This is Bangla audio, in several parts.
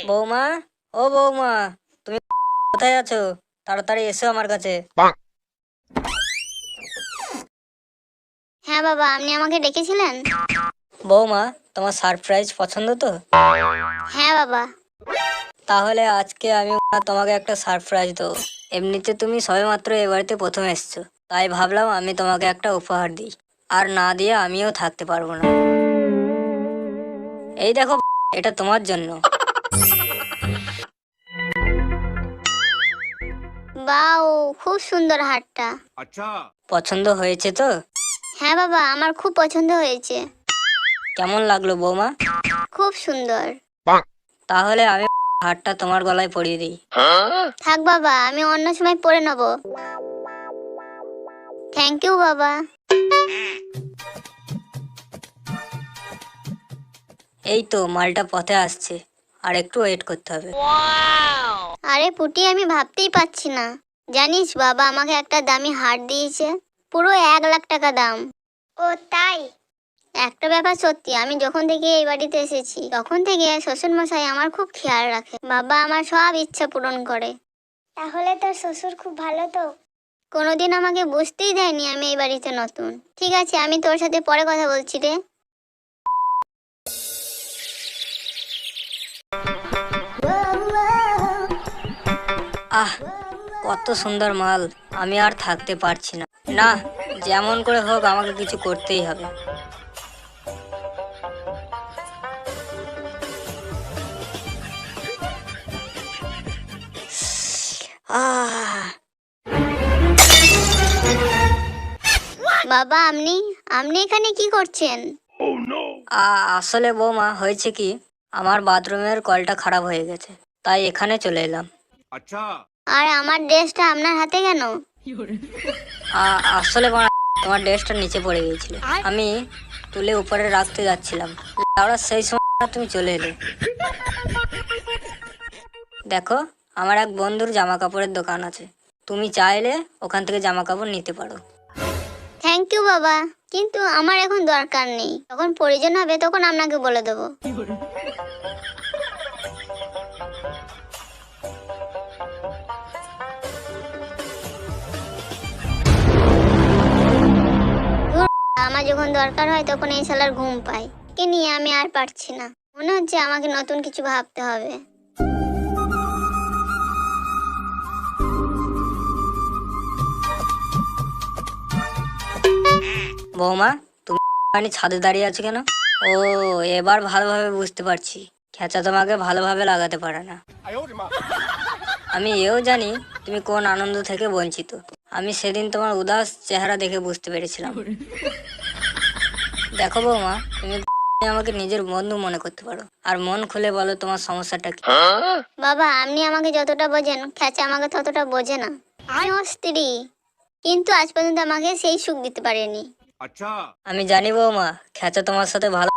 বৌমা, ও বৌমা, তুমি কোথায় আছো? তাড়াতাড়ি এসো আমার কাছে। হ্যাঁ বাবা, আপনি আমাকে ডেকেছিলেন? বৌমা, তোমার সারপ্রাইজ পছন্দ তো? হ্যাঁ বাবা। তাহলে আজকে আমি তোমাকে একটা সারপ্রাইজ দেবো। এমনিতে তুমি সবেমাত্র এ বাড়িতে প্রথম এসছো, তাই ভাবলাম আমি তোমাকে একটা উপহার দিই। আর না দিয়ে আমিও থাকতে পারবো না। এই দেখো, এটা তোমার জন্য। বাও, খুব সুন্দর হারটা। পছন্দ হয়েছে তো? হ্যাঁ বাবা, আমার খুব পছন্দ হয়েছে। কেমন লাগলো বৌমা? খুব সুন্দর। তাহলে আমি হারটা তোমার গলায় পরিয়ে দিই। থাক বাবা, আমি অন্য সময় পরে নেব। থ্যাংক ইউ বাবা। এই তো মালটা পথে আসছে, আর একটু ওয়েট করতে হবে। আরে পুটি, আমি ভাবতেই পারছি না। জানিস বাবা আমাকে একটা দামি হার দিয়েছে, পুরো 1 লাখ টাকা দাম। ও তাই? একটা ব্যাপার সত্যি, আমি যখন থেকে এই বাড়িতে এসেছি তখন থেকে শ্বশুর মশাই আমার খুব খেয়াল রাখে। বাবা আমার সব ইচ্ছা পূরণ করে। তাহলে তোর শ্বশুর খুব ভালো তো? কোনোদিন আমাকে বুঝতেই দেয়নি আমি এই বাড়িতে নতুন। ঠিক আছে, আমি তোর সাথে পরে কথা বলছি রে। আহ, কত সুন্দর মাল! আমি আর থাকতে পারছি না। না, যেমন করে হোক আমাকে কিছু করতেই হবে। আহ, বাবা, আপনি আপনি এখানে কি করছেন? আসলে বৌমা, হয়েছে কি, আমার বাথরুমের কলটা খারাপ হয়ে গেছে, তাই এখানে চলে এলাম। আর আমার ড্রেসটা আপনার হাতে কেন? আসলে তোমার ড্রেসটা নিচে পড়ে গিয়েছিল, আমি তুলে উপরে রাখতে যাচ্ছিলাম। ওরা সেই সময় তুমি চলে এলে। দেখো, আমার এক বন্ধুর জামা কাপড়ের দোকান আছে, তুমি চাইলে ওখান থেকে জামা কাপড় নিতে পারো। থ্যাংক ইউ বাবা, কিন্তু আমার এখন দরকার নেই। যখন প্রয়োজন হবে তখন আপনাকে বলে দেবো। ধুর, আমার যখন দরকার হয় তখন এই শালার ঘুম পায়। কে নিয়ে আমি আর পারছি না। মনে হচ্ছে আমাকে নতুন কিছু ভাবতে হবে। বৌমা, তুমি ছাদে দাঁড়িয়ে আছো কেন? ও, এবার ভালোভাবে বুঝতে পারছি, খেঁচা তোমাকে ভালোভাবে লাগাতে পারে না। আমি এও জানি তুমি কোন আনন্দ থেকে বঞ্চিত। আমি সেদিন তোমার উদাস চেহারা দেখে বুঝতে পেরেছিলাম। দেখো বৌমা, তুমি আমাকে নিজের বন্ধু মনে করতে পারো, আর মন খুলে বলো তোমার সমস্যাটা কি। বাবা, আপনি আমাকে যতটা বোঝেন, খেঁচা আমাকে ততটা বোঝে না। আমি ওর স্ত্রী, কিন্তু আজ পর্যন্ত আমাকে সেই সুখ দিতে পারেনি। আমি জানি বৌমা, খেঁচা তোমার সাথে ভালো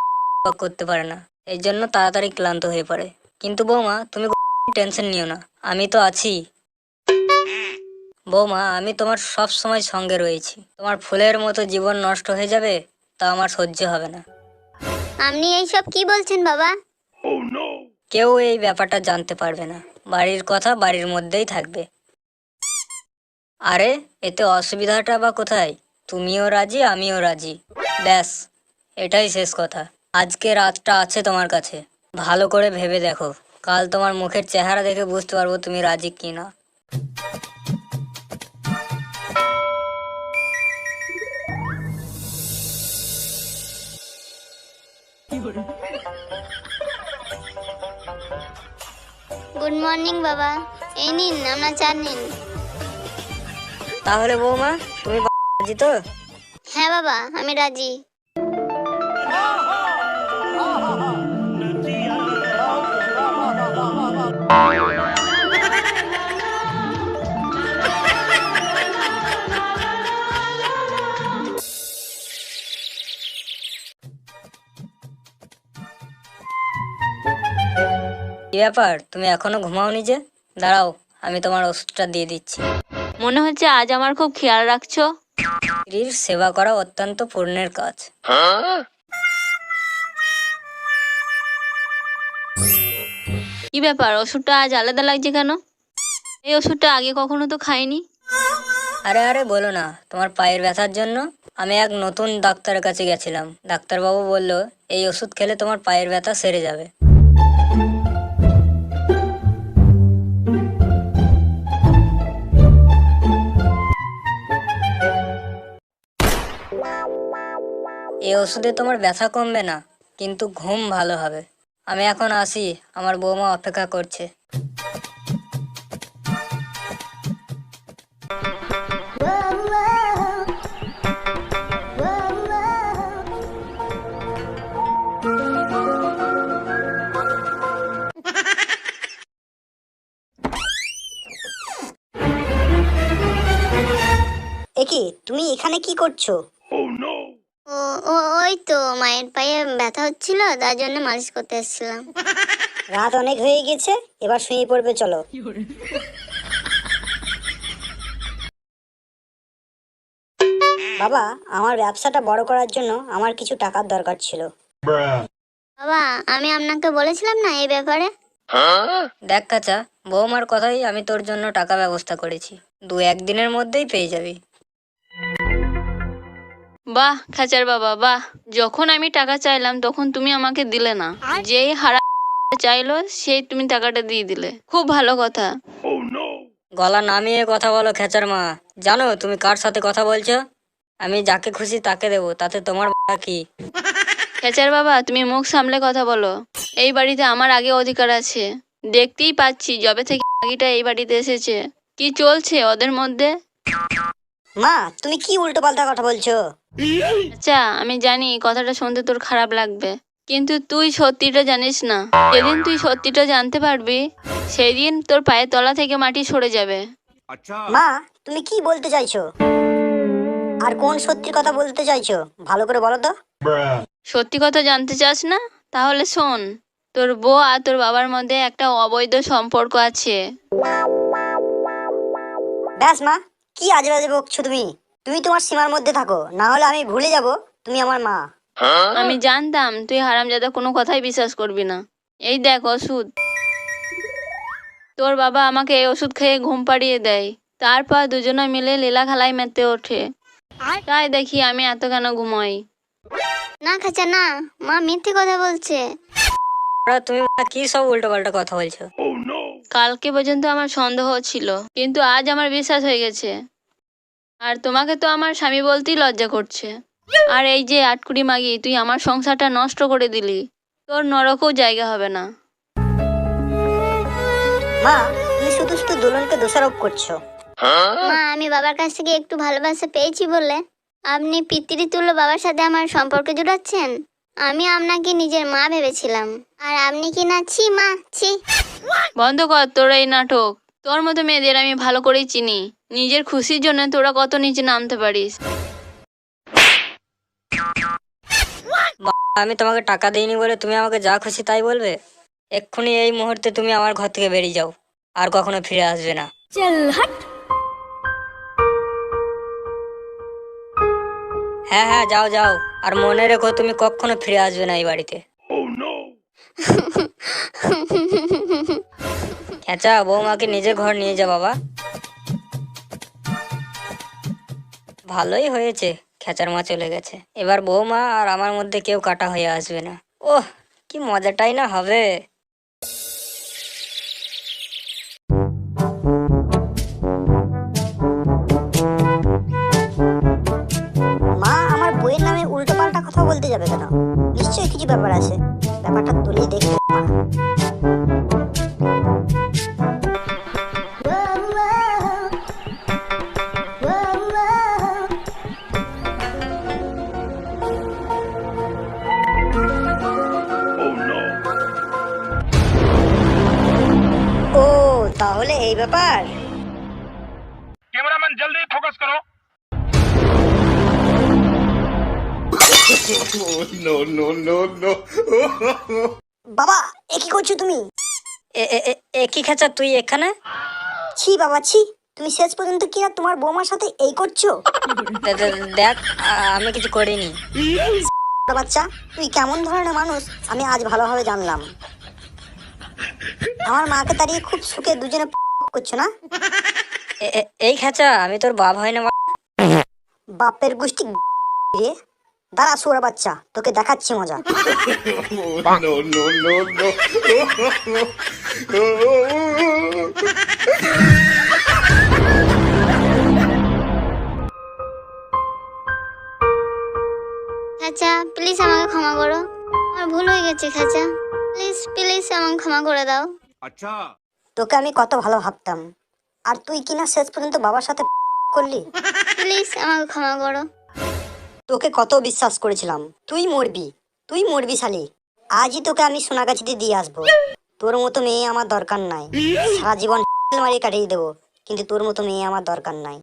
করতে পারে না, এই জন্য তাড়াতাড়ি ক্লান্ত হয়ে পড়ে। কিন্তু বৌমা, তুমি টেনশন নিও না, আমি তো আছি। বৌমা, আমি তোমার সব সময় সঙ্গে রয়েছি। তোমার ফুলের মতো জীবন নষ্ট হয়ে যাবে, তা আমার সহ্য হবে না। আপনি এইসব কি বলছেন বাবা? কেউ এই ব্যাপারটা জানতে পারবে না, বাড়ির কথা বাড়ির মধ্যেই থাকবে। আরে, এতে অসুবিধাটা বা কোথায়? তুমিও রাজি, আমিও রাজি, ব্যাস, এটাই শেষ কথা। আজকে রাতটা আছে তোমার কাছে, ভালো করে ভেবে দেখো। কাল তোমার মুখের চেহারা দেখে বুঝতে পারবো তুমি রাজি কি না। গুড মর্নিং বাবা, এই নিন আপনার চা নিন। তাহলে বৌমা, তুমি রাজি তো? হ্যাঁ বাবা, আমি রাজি। কি ব্যাপার, তুমি এখনো ঘুমাওনি যে? দাঁড়াও, আমি তোমার ওষুধটা দিয়ে দিচ্ছি। মনে হচ্ছে আজ আমার খুব খেয়াল রাখছো। স্ত্রীর সেবা করা অত্যন্ত পুণ্যের কাজ। কি ব্যাপার, ওষুধটা আজ আলাদা লাগছে কেন? এই ওষুধটা আগে কখনো তো খাইনি। আরে আরে বলো না, তোমার পায়ের ব্যথার জন্য আমি এক নতুন ডাক্তারের কাছে গেছিলাম। ডাক্তারবাবু বলল এই ওষুধ খেলে তোমার পায়ের ব্যথা সেরে যাবে। এই ওষুধে তোমার ব্যথা কমবে না, কিন্তু ঘুম ভালো হবে। আমি এখন আসি, আমার বৌমা অপেক্ষা করছে। একি তুমি এখানে কি করছো? ও ও ওই তো মায়ের পায়ে ব্যথা হচ্ছিল, তার জন্য মালিশ করতে এসেছিলাম। রাত অনেক হয়ে গেছে, এবার শুয়ে পড়বে, চলো। বাবা, আমার ব্যবসাটা বড় করার জন্য আমার কিছু টাকার দরকার ছিল। বাবা, আমি আপনাকে বলেছিলাম না এই ব্যাপারে? দেখ কাচা, বৌমার কথাই আমি তোর জন্য টাকা ব্যবস্থা করেছি। 2-1 দিনের মধ্যেই পেয়ে যাবি। বাহ খাঁচার বাবা বাহ, যখন আমি টাকা চাইলাম তখন তুমি আমাকে দিলে না, যেই হারা চাইলো সেই তুমি টাকাটা দিয়ে দিলে, খুব ভালো কথা। গলা নামিয়ে কথা বলো খেচার মা। জানো তুমি কার সাথে কথা বলছো? আমি যাকে খুশি তাকে দেবো, তাতে তোমার কি? খেচার বাবা, তুমি মুখ সামলে কথা বলো। এই বাড়িতে আমার আগে অধিকার আছে। দেখতেই পাচ্ছি যবে থেকে আগিটা এই বাড়িতে এসেছে, কি চলছে ওদের মধ্যে। মা, তুমি কি উল্টো পাল্টা কথা বলছো? আচ্ছা, আমি জানি কথাটা শুনতে তোর খারাপ লাগবে, কিন্তু তুই সত্যিটা জানিস না। যেদিন তুই সত্যিটা জানতে পারবি, সেই দিন তোর পায়ের তলা থেকে মাটি সরে যাবে। মা, তুমি কি বলতে চাইছো? আর কোন সত্যির কথা বলতে চাইছো, ভালো করে বলো তো। সত্যি কথা জানতে চাস না? তাহলে শোন, তোর বউ আর তোর বাবার মধ্যে একটা অবৈধ সম্পর্ক আছে। ব্যাস মা, কি আজে বাজে বকছো তুমি? তুমি তোমার সীমার মধ্যে থাকো, না হলে আমি ভুলে যাব তুমি আমার মা। আমি জানতাম তুই হারামজাদা কোনো কথাই বিশ্বাস করবি না। এই দেখ ওষুধ। তোর বাবা আমাকে এই ওষুধ খেয়ে ঘুম পাড়িয়ে দেয়, তারপর দুজনে মিলে লীলা খেলায় মেতে ওঠে। তাই দেখি আমি এত কেন ঘুমাই। না খাঁচা না, মা মিথ্যে কথা বলছে। ওরা তুমি কি সব উল্টো পাল্টা কথা বলছো? কালকে পর্যন্ত আমার সন্দেহ ছিল, কিন্তু আজ আমার বিশ্বাস হয়ে গেছে। আর তোমাকে তো আমার স্বামী বলতেই লজ্জা করছে। আর এই যে আটকুড়ি মাগি, তুই আমার সংসারটা নষ্ট করে দিলি, তোর নরকেও জায়গা হবে না। মা, তুমি শুধু শুধু দোলনকে দোষারোপ করছো। মা, আমি বাবার কাছ থেকে একটু ভালোবাসা পেয়েছি বলে আপনি পিতৃতুল্য বাবার সাথে আমার সম্পর্ক জুড়াচ্ছেন। আমি আপনাকে নিজের মা ভেবেছিলাম, আর আপনি কি না, ছি মা ছি। বন্ধ কর তোর এই নাটক। তোর মতো মেয়েদের আমি ভালো করেই চিনি। নিজের খুশির জন্য তোরা কত নিচে নামতে পারিস। আমি তোমাকে টাকা দিইনি বলে তুমি আমাকে যা খুশি তাই বলবে? এক্ষুনি এই মুহূর্তে তুমি আমার ঘর থেকে বেরিয়ে যাও, আর কখনো ফিরে আসবে না। হ্যাঁ হ্যাঁ, যাও যাও, আর মনে রেখো তুমি কখনো ফিরে আসবে না এই বাড়িতে। খেঁচা, বৌমাকে নিজে ঘর নিয়ে যা বাবা। ভালোই হয়েছে, খেঁচার মা চলে গেছে। এবার বৌমা আর আমার মধ্যে কেউ কাটা হয়ে আসবে না। ওহ, কি মজাটাই না হবে। মা আমার বইয়ের নামে উল্টো পাল্টা কথা বলতে যাবে কেন? নিশ্চয়ই কিছু ব্যাপার আছে, ব্যাপারটা তুলেই দেখবে। ও, তাহলে এই ব্যাপার। कैमरामैन जल्दी फोकस करो। বাবা, এ কি করছো তুমি? এ এ এ- এ কি খেঁচা, তুই এখানে? ছি বাবা ছি, তুমি শেষ পর্যন্ত কি আর তোমার বৌমার সাথে এই করছো? দেখ, আমি কিছু করিনি। বাচ্চা, তুই কেমন ধরনের মানুষ আমি আজ ভালোভাবে জানলাম। আমার মাকে তাড়িয়ে খুব সুখে দুজনে করছো না? এই খেচা, আমি তোর বাপ হয় না মা। বাপের গোষ্ঠী রে। দাঁড়া শুয়োর বাচ্চা, তোকে দেখাচ্ছি মজা। খাঁচা প্লিজ আমাকে ক্ষমা করো, আমার ভুল হয়ে গেছে খাঁচা, প্লিজ প্লিজ আমাকে ক্ষমা করে দাও। তোকে আমি কত ভালো ভাবতাম, আর তুই কিনা শেষ পর্যন্ত বাবার সাথে করলি। প্লিজ আমাকে ক্ষমা করো। তোকে কত বিশ্বাস করেছিলাম, তুই মরবি, তুই মরবি শালি। আজই তোকে আমি সোনাগাছিতে দিয়ে আসবো। তোর মতো মেয়ে আমার দরকার নাই, সারা জীবন মারিয়ে কাটিয়ে দেবো, কিন্তু তোর মতো মেয়ে আমার দরকার নাই।